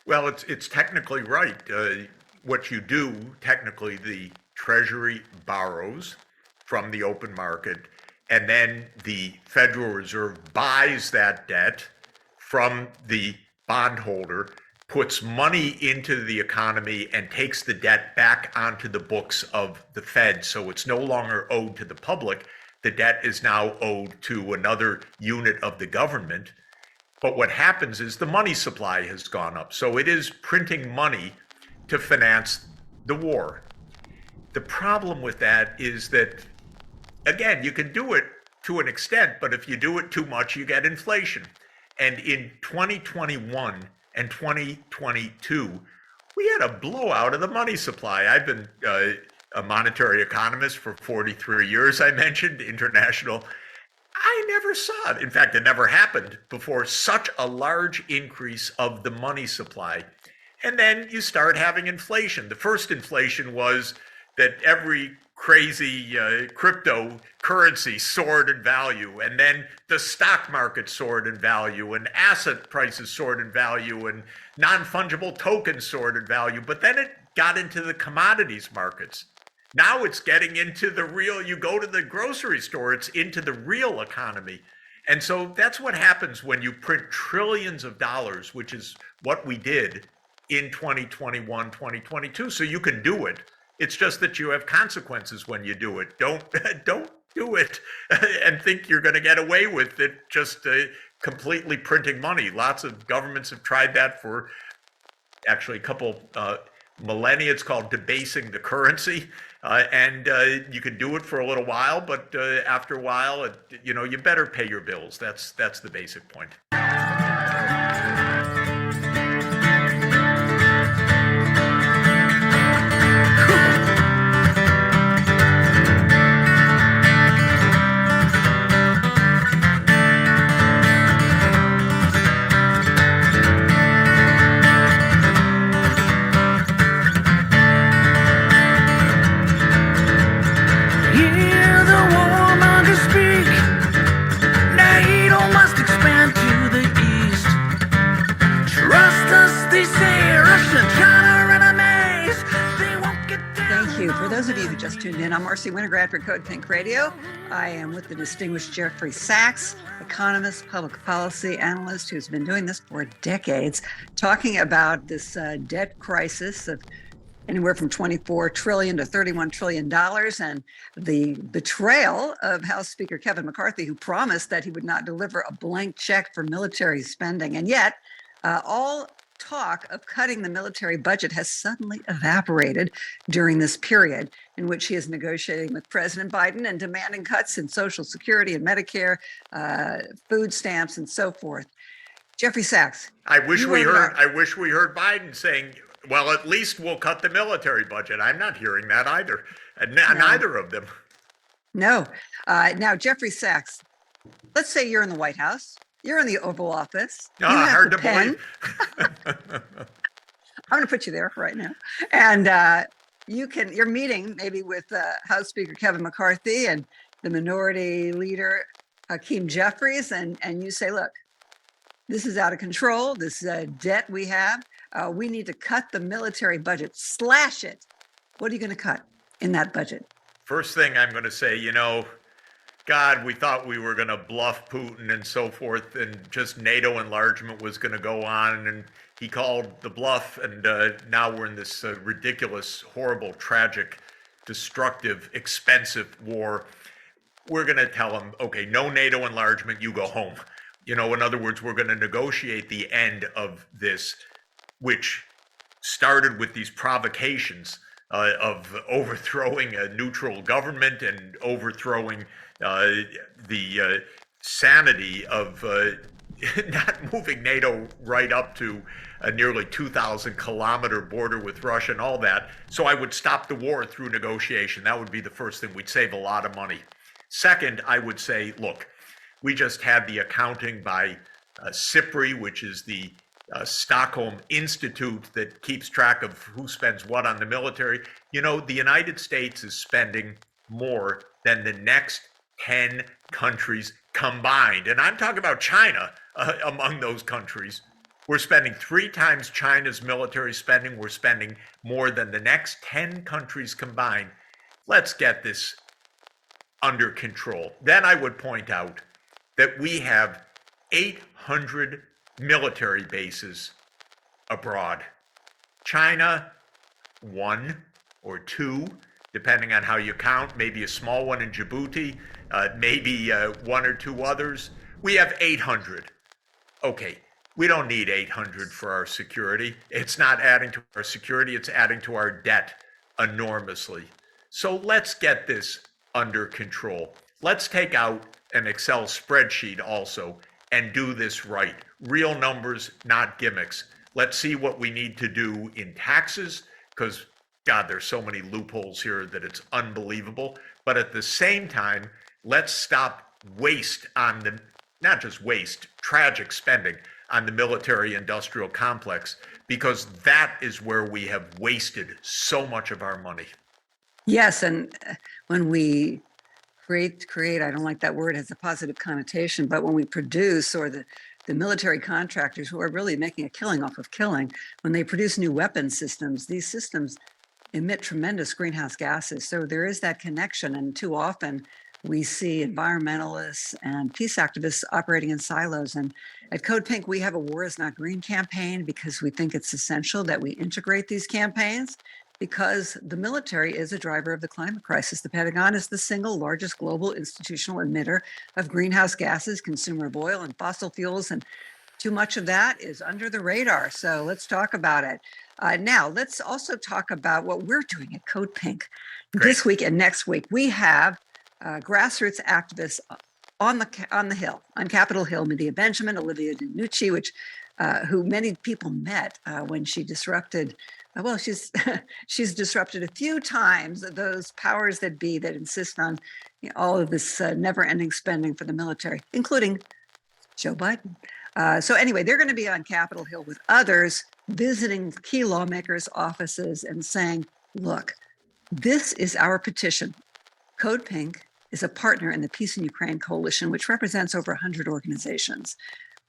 Well, it's technically right. What you do, technically, the Treasury borrows from the open market, and then the Federal Reserve buys that debt from the bondholder, puts money into the economy, and takes the debt back onto the books of the Fed. So it's no longer owed to the public. The debt is now owed to another unit of the government. But what happens is the money supply has gone up. So it is printing money to finance the war. The problem with that is that, again, you can do it to an extent, but if you do it too much, you get inflation. And in 2021 and 2022, we had a blowout of the money supply. I've been a monetary economist for 43 years, I mentioned, international. I never saw it. In fact, it never happened before, such a large increase of the money supply. And then you start having inflation. The first inflation was that every crazy cryptocurrency soared in value, and then the stock market soared in value, and asset prices soared in value, and non-fungible tokens soared in value. But then it got into the commodities markets. Now it's getting into the real, you go to the grocery store, it's into the real economy. And so that's what happens when you print trillions of dollars, which is what we did in 2021, 2022. So you can do it. It's just that you have consequences when you do it. Don't do it and think you're going to get away with it just completely printing money. Lots of governments have tried that for actually a couple millennia. It's called debasing the currency. And you can do it for a little while, but after a while, you better pay your bills. That's the basic point. Tuned in. I'm Marcy Winograd for Code Pink Radio. I am with the distinguished Jeffrey Sachs, economist, public policy analyst who's been doing this for decades, talking about this debt crisis of anywhere from $24 trillion to $31 trillion and the betrayal of House Speaker Kevin McCarthy, who promised that he would not deliver a blank check for military spending. And yet, all talk of cutting the military budget has suddenly evaporated during this period in which he is negotiating with President Biden and demanding cuts in Social Security and Medicare, food stamps, and so forth. Jeffrey Sachs. I wish we heard Biden saying, well, at least we'll cut the military budget. I'm not hearing that either. Neither of them. No. Now, Jeffrey Sachs, let's say you're in the White House. You're in the Oval Office. Hard to believe. I'm going to put you there right now. And you're meeting maybe with House Speaker Kevin McCarthy and the minority leader, Hakeem Jeffries, and you say, look, this is out of control. This debt we have. We need to cut the military budget, slash it. What are you going to cut in that budget? First thing I'm going to say, God, we thought we were going to bluff Putin and so forth, and just NATO enlargement was going to go on, and he called the bluff, and now we're in this ridiculous, horrible, tragic, destructive, expensive war. We're going to tell him, okay, no NATO enlargement, you go home. In other words, we're going to negotiate the end of this, which started with these provocations of overthrowing a neutral government and overthrowing the sanity of not moving NATO right up to a nearly 2,000 kilometer border with Russia and all that. So I would stop the war through negotiation. That would be the first thing. We'd save a lot of money. Second, I would say, look, we just had the accounting by SIPRI, which is the Stockholm Institute that keeps track of who spends what on the military. The United States is spending more than the next 10 countries combined. And I'm talking about China among those countries. We're spending 3 times China's military spending. We're spending more than the next 10 countries combined. Let's get this under control. Then I would point out that we have 800 military bases abroad. China, 1 or 2, depending on how you count, maybe a small one in Djibouti, maybe 1 or 2 others. We have 800. Okay, we don't need 800 for our security. It's not adding to our security, it's adding to our debt enormously. So let's get this under control. Let's take out an Excel spreadsheet also and do this right. Real numbers, not gimmicks. Let's see what we need to do in taxes, because God, there's so many loopholes here that it's unbelievable. But at the same time, let's stop waste on the, not just waste, tragic spending on the military industrial complex, because that is where we have wasted so much of our money. Yes, and when we create, I don't like that word, it has a positive connotation, but when we produce, or the military contractors who are really making a killing off of killing, when they produce new weapon systems, these systems emit tremendous greenhouse gases. So there is that connection. And too often we see environmentalists and peace activists operating in silos. And at Code Pink, we have a War is Not Green campaign because we think it's essential that we integrate these campaigns, because the military is a driver of the climate crisis. The Pentagon is the single largest global institutional emitter of greenhouse gases, consumer of oil and fossil fuels, and too much of that is under the radar. So let's talk about it. Now, let's also talk about what we're doing at Code Pink. Great. This week and next week. We have grassroots activists on the Hill, on Capitol Hill, Medea Benjamin, Olivia DiNucci, who many people met when she disrupted. Well, she's disrupted a few times those powers that be that insist on all of this never-ending spending for the military, including Joe Biden. So anyway, they're going to be on Capitol Hill with others, visiting key lawmakers' offices and saying, look, this is our petition. Code Pink is a partner in the Peace in Ukraine Coalition, which represents over 100 organizations.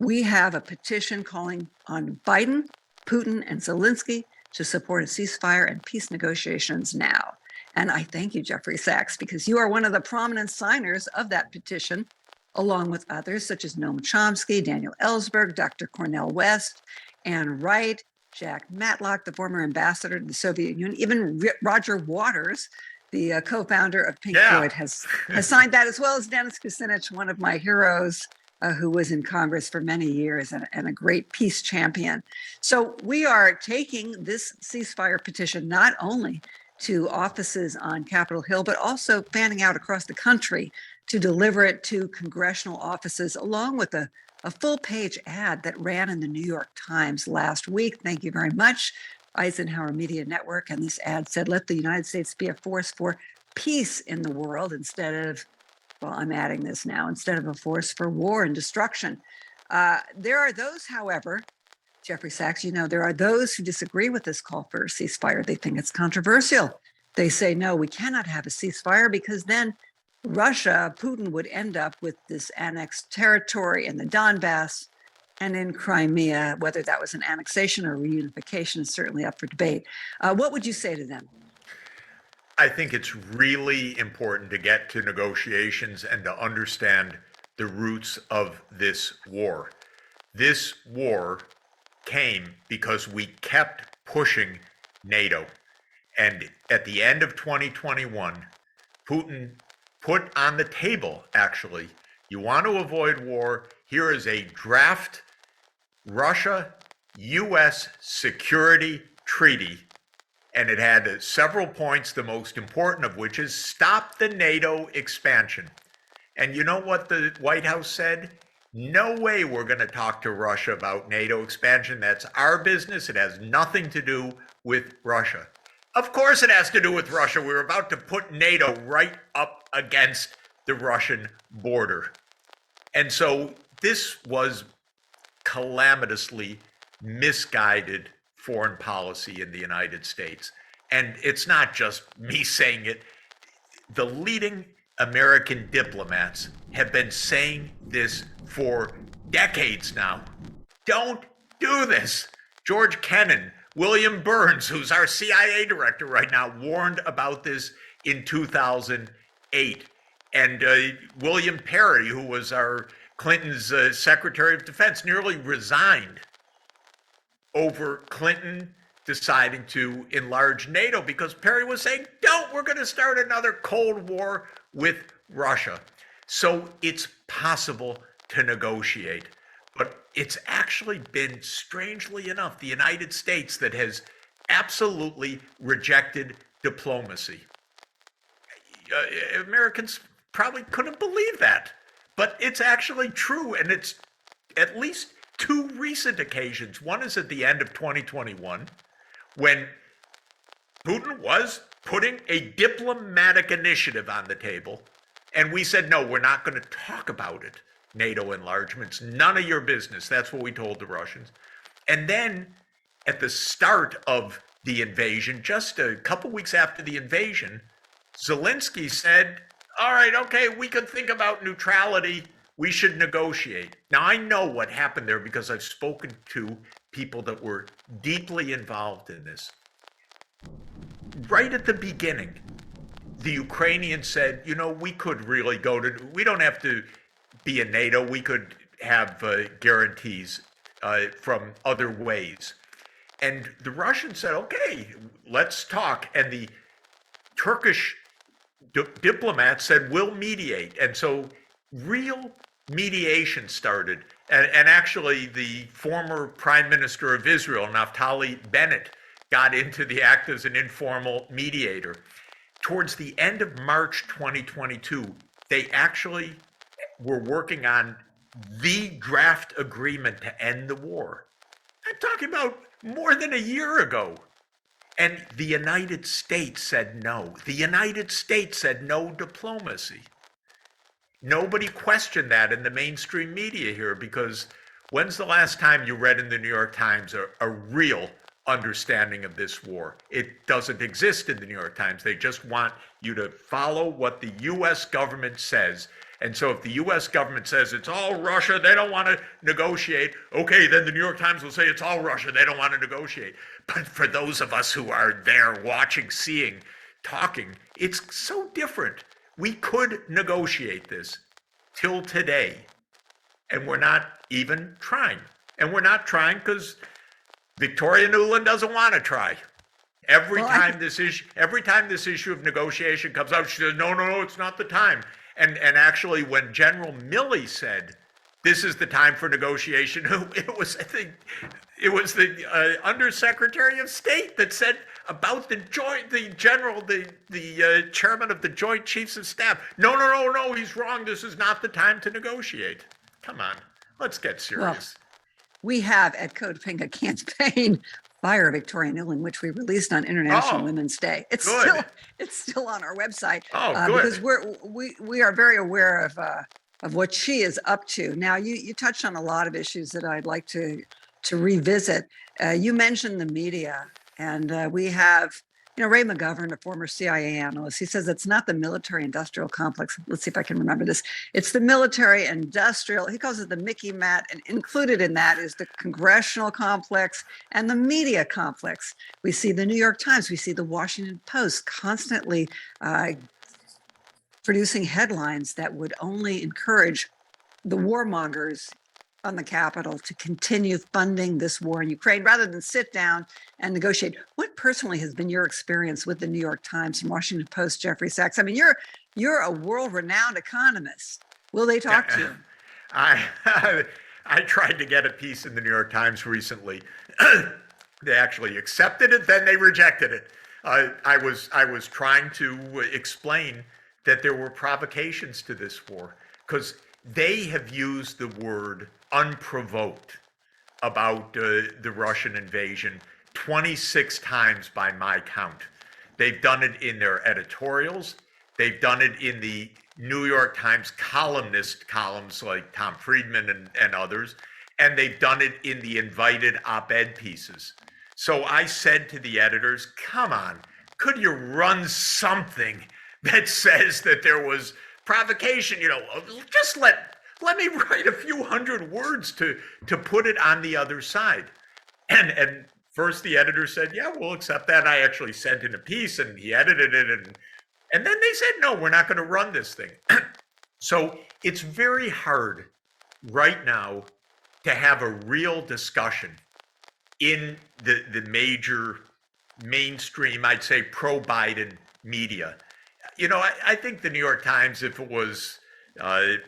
We have a petition calling on Biden, Putin, and Zelensky to support a ceasefire and peace negotiations now. And I thank you, Jeffrey Sachs, because you are one of the prominent signers of that petition, along with others such as Noam Chomsky, Daniel Ellsberg, Dr. Cornel West, Ann Wright, Jack Matlock, the former ambassador to the Soviet Union, even Roger Waters, the co-founder of Pink Floyd, has signed that, as well as Dennis Kucinich, one of my heroes, who was in Congress for many years and a great peace champion. So we are taking this ceasefire petition not only to offices on Capitol Hill, but also fanning out across the country to deliver it to congressional offices, along with a full-page ad that ran in the New York Times last week. Thank you very much, Eisenhower Media Network. And this ad said, let the United States be a force for peace in the world instead of, well, I'm adding this now, instead of a force for war and destruction. There are those, however, Jeffrey Sachs, there are those who disagree with this call for a ceasefire. They think it's controversial. They say, no, we cannot have a ceasefire because then Russia, Putin would end up with this annexed territory in the Donbass and in Crimea. Whether that was an annexation or reunification is certainly up for debate. What would you say to them? I think it's really important to get to negotiations and to understand the roots of this war. This war came because we kept pushing NATO. And at the end of 2021, Putin put on the table, actually, you want to avoid war, here is a draft Russia-US security treaty. And it had several points, the most important of which is stop the NATO expansion. And you know what the White House said? No way we're going to talk to Russia about NATO expansion. That's our business. It has nothing to do with Russia. Of course it has to do with Russia. We're about to put NATO right up against the Russian border. And so this was calamitously misguided foreign policy in the United States. And it's not just me saying it. The leading American diplomats have been saying this for decades now. Don't do this. George Kennan, William Burns, who's our CIA director right now, warned about this in 2008. And William Perry, who was our Clinton's Secretary of Defense, nearly resigned over Clinton deciding to enlarge NATO because Perry was saying, don't, we're going to start another Cold War with Russia. So it's possible to negotiate. But it's actually been, strangely enough, the United States that has absolutely rejected diplomacy. Americans probably couldn't believe that, but it's actually true, and it's at least two recent occasions. One is at the end of 2021, when Putin was putting a diplomatic initiative on the table, and we said, no, we're not going to talk about it. NATO enlargements, none of your business. That's what we told the Russians. And then at the start of the invasion, just a couple weeks after the invasion, Zelensky said, all right, okay, we could think about neutrality. We should negotiate. Now, I know what happened there because I've spoken to people that were deeply involved in this. Right at the beginning, the Ukrainians said, you know, we could really we don't have to be in NATO. We could have guarantees from other ways. And the Russians said, okay, let's talk. And the Turkish diplomats said, we'll mediate. And so real mediation started. And actually, the former Prime Minister of Israel, Naftali Bennett, got into the act as an informal mediator. Towards the end of March 2022, they actually were working on the draft agreement to end the war. I'm talking about more than a year ago. And the United States said no. The United States said no diplomacy. Nobody questioned that in the mainstream media here, because when's the last time you read in the New York Times a real understanding of this war? It doesn't exist in the New York Times. They just want you to follow what the U.S. government says. And so if the U.S. government says it's all Russia, they don't want to negotiate, okay, then the New York Times will say it's all Russia, they don't want to negotiate. But for those of us who are there watching, seeing, talking, it's so different. We could negotiate this till today, and we're not even trying. And we're not trying because Victoria Nuland doesn't want to try. Every time this issue of negotiation comes up, she says, no, it's not the time. And actually, when General Milley said, this is the time for negotiation, it was the Undersecretary of State that said about the chairman of the Joint Chiefs of Staff, no, he's wrong. This is not the time to negotiate. Come on, let's get serious. Well, we have at Code Pink a campaign, Fire Victoria Nuland, which we released on International Women's Day. It's still on our website because we are very aware of what she is up to. Now, you touched on a lot of issues that I'd like to revisit. You mentioned the media, and we have, Ray McGovern, a former CIA analyst. He says it's not the military-industrial complex. Let's see if I can remember this. It's the military-industrial. He calls it the Mickey Mat, and included in that is the congressional complex and the media complex. We see the New York Times. We see the Washington Post constantly producing headlines that would only encourage the warmongers on the Capitol to continue funding this war in Ukraine rather than sit down and negotiate. What personally has been your experience with the New York Times and Washington Post, Jeffrey Sachs? I mean, you're a world-renowned economist. Will they talk to you? I tried to get a piece in the New York Times recently. They actually accepted it, then they rejected it. I was trying to explain that there were provocations to this war because they have used the word unprovoked about the Russian invasion 26 times by my count. They've done it in their editorials. They've done it in the New York Times columns like Tom Friedman and others. And they've done it in the invited op-ed pieces. So I said to the editors, come on, could you run something that says that there was provocation? Just let let me write a few hundred words to put it on the other side. And first the editor said, yeah, we'll accept that. I actually sent in a piece and he edited it. And then they said, no, we're not going to run this thing. So it's very hard right now to have a real discussion in the major mainstream, I'd say pro-Biden media. I think the New York Times, if it was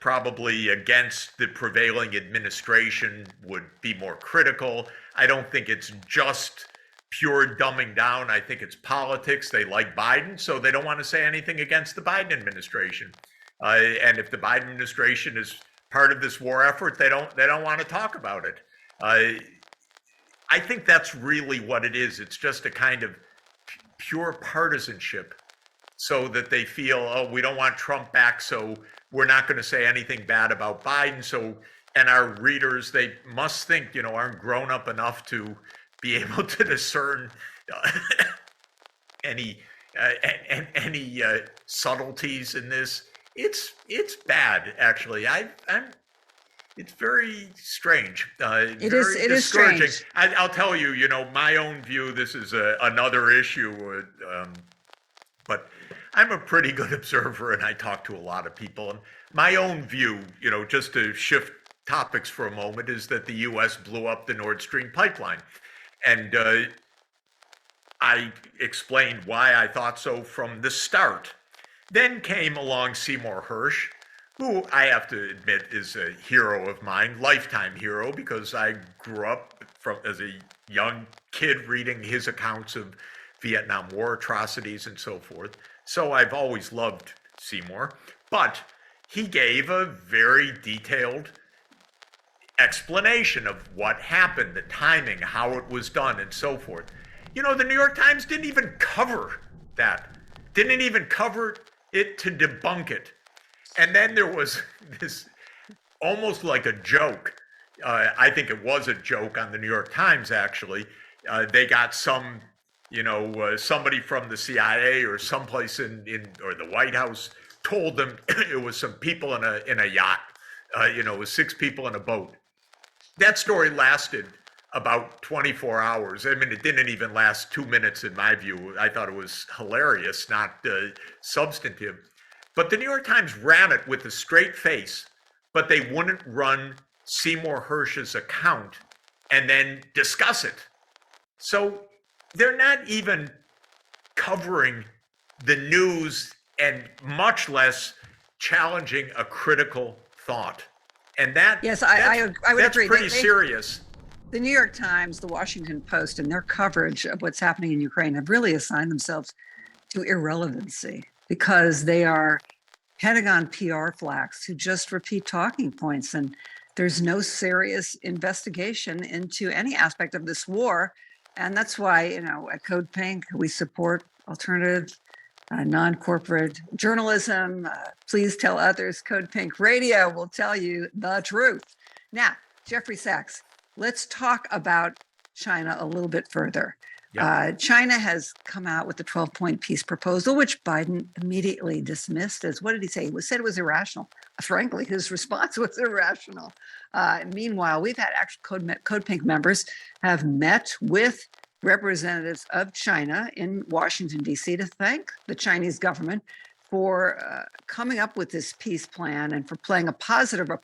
probably against the prevailing administration, would be more critical. I don't think it's just pure dumbing down. I think it's politics. They like Biden, so they don't want to say anything against the Biden administration. And if the Biden administration is part of this war effort, they don't want to talk about it. I think that's really what it is. It's just a kind of pure partisanship, so that they feel, oh, we don't want Trump back, so we're not going to say anything bad about Biden. So, and our readers, they must think, aren't grown up enough to be able to discern any subtleties in this. It's bad, actually. It's very strange. It is strange. I'll tell you, my own view. This is another issue, but I'm a pretty good observer, and I talk to a lot of people. And my own view, just to shift topics for a moment, is that the U.S. blew up the Nord Stream pipeline, and I explained why I thought so from the start. Then came along Seymour Hersh, who I have to admit is a hero of mine, lifetime hero, because I grew up as a young kid reading his accounts of Vietnam War atrocities and so forth. So I've always loved Seymour, but he gave a very detailed explanation of what happened, the timing, how it was done, and so forth. The New York Times didn't even cover that, didn't even cover it to debunk it. And then there was this almost like a joke. I think it was a joke on the New York Times, actually. They got some, somebody from the CIA or someplace or the White House told them it was some people in a yacht. It was 6 people in a boat. That story lasted about 24 hours. I mean, it didn't even last 2 minutes in my view. I thought it was hilarious, not substantive. But the New York Times ran it with a straight face, but they wouldn't run Seymour Hersh's account and then discuss it. So they're not even covering the news, and much less challenging a critical thought. And yes, I would that's agree. Pretty serious. The New York Times, the Washington Post, and their coverage of what's happening in Ukraine have really assigned themselves to irrelevancy, because they are Pentagon PR flacks who just repeat talking points, and there's no serious investigation into any aspect of this war. And that's why, at Code Pink, we support alternative, non-corporate journalism. Please tell others. Code Pink Radio will tell you the truth. Now, Jeffrey Sachs, let's talk about China a little bit further. Yeah. China has come out with the 12-point peace proposal, which Biden immediately dismissed as, what did he say? He said it was irrational. Frankly, his response was irrational. Meanwhile, we've had actual Code Pink members have met with representatives of China in Washington, D.C. to thank the Chinese government for coming up with this peace plan and for playing a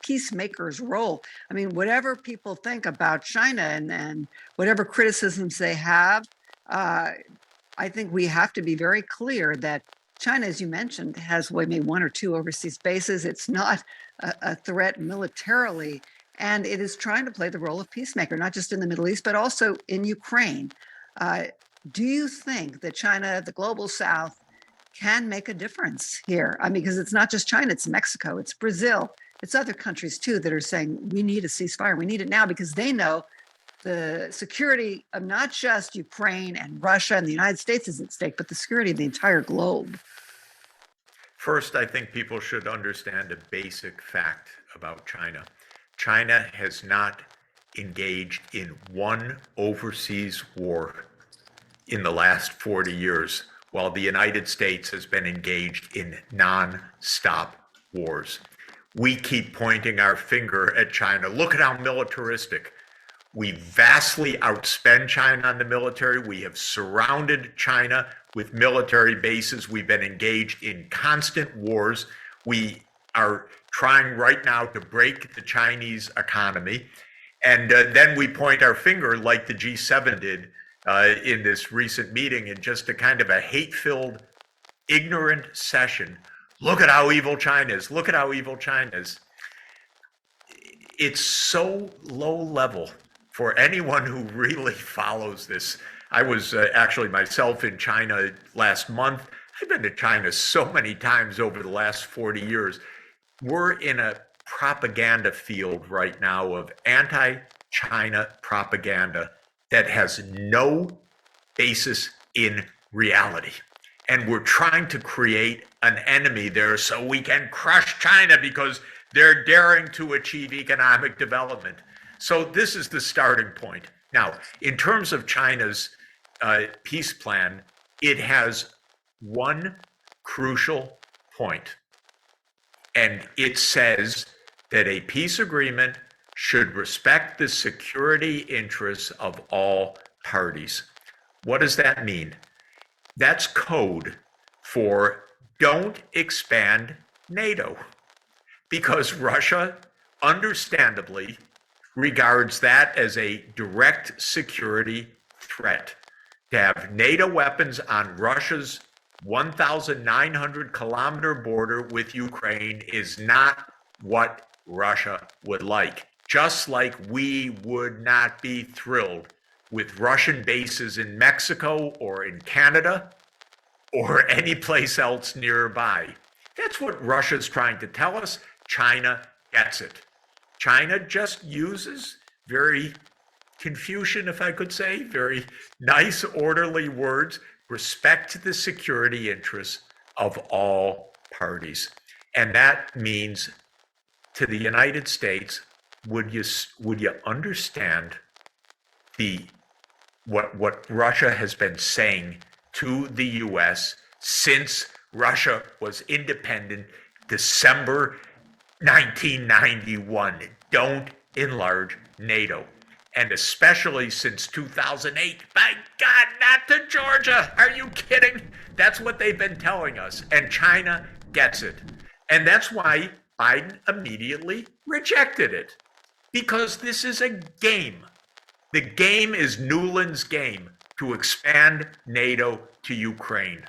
peacemaker's role. I mean, whatever people think about China and whatever criticisms they have, I think we have to be very clear that China, as you mentioned, has maybe 1 or 2 overseas bases. It's not a threat militarily, and it is trying to play the role of peacemaker, not just in the Middle East, but also in Ukraine. Do you think that China, the global South, can make a difference here? I mean, because it's not just China, it's Mexico, it's Brazil, it's other countries too that are saying we need a ceasefire, we need it now, because they know the security of not just Ukraine and Russia and the United States is at stake, but the security of the entire globe. First, I think people should understand a basic fact about China. China has not engaged in one overseas war in the last 40 years, while the United States has been engaged in non-stop wars. we keep pointing our finger at China. Look at how militaristic. We vastly outspend China on the military. We have surrounded China with military bases. We've been engaged in constant wars. We are trying right now to break the Chinese economy. And then we point our finger like the G7 did in this recent meeting in just a kind of a hate-filled, ignorant session. Look at how evil China is. Look at how evil China is. It's so low level for anyone who really follows this. I was actually myself in China last month. I've been to China so many times over the last 40 years. We're in a propaganda field right now of anti-China propaganda that has no basis in reality. And we're trying to create an enemy there so we can crush China because they're daring to achieve economic development. So this is the starting point. Now, in terms of China's peace plan, it has one crucial point, and it says that a peace agreement should respect the security interests of all parties. What does that mean? That's code for don't expand NATO, because Russia, understandably, regards that as a direct security threat. To have NATO weapons on Russia's 1,900 kilometer border with Ukraine is not what Russia would like. Just like we would not be thrilled with Russian bases in Mexico or in Canada or any place else nearby. That's what Russia's trying to tell us. China gets it. China just uses very Confucian, if I could say, very nice, orderly words, respect the security interests of all parties. And that means to the United States, would you understand what Russia has been saying to the US since Russia was independent December 1991? Don't enlarge NATO. And especially since 2008. By God, not to Georgia. Are you kidding? That's what they've been telling us. And China gets it. And that's why Biden immediately rejected it. Because this is a game. The game is Newland's game to expand NATO to Ukraine.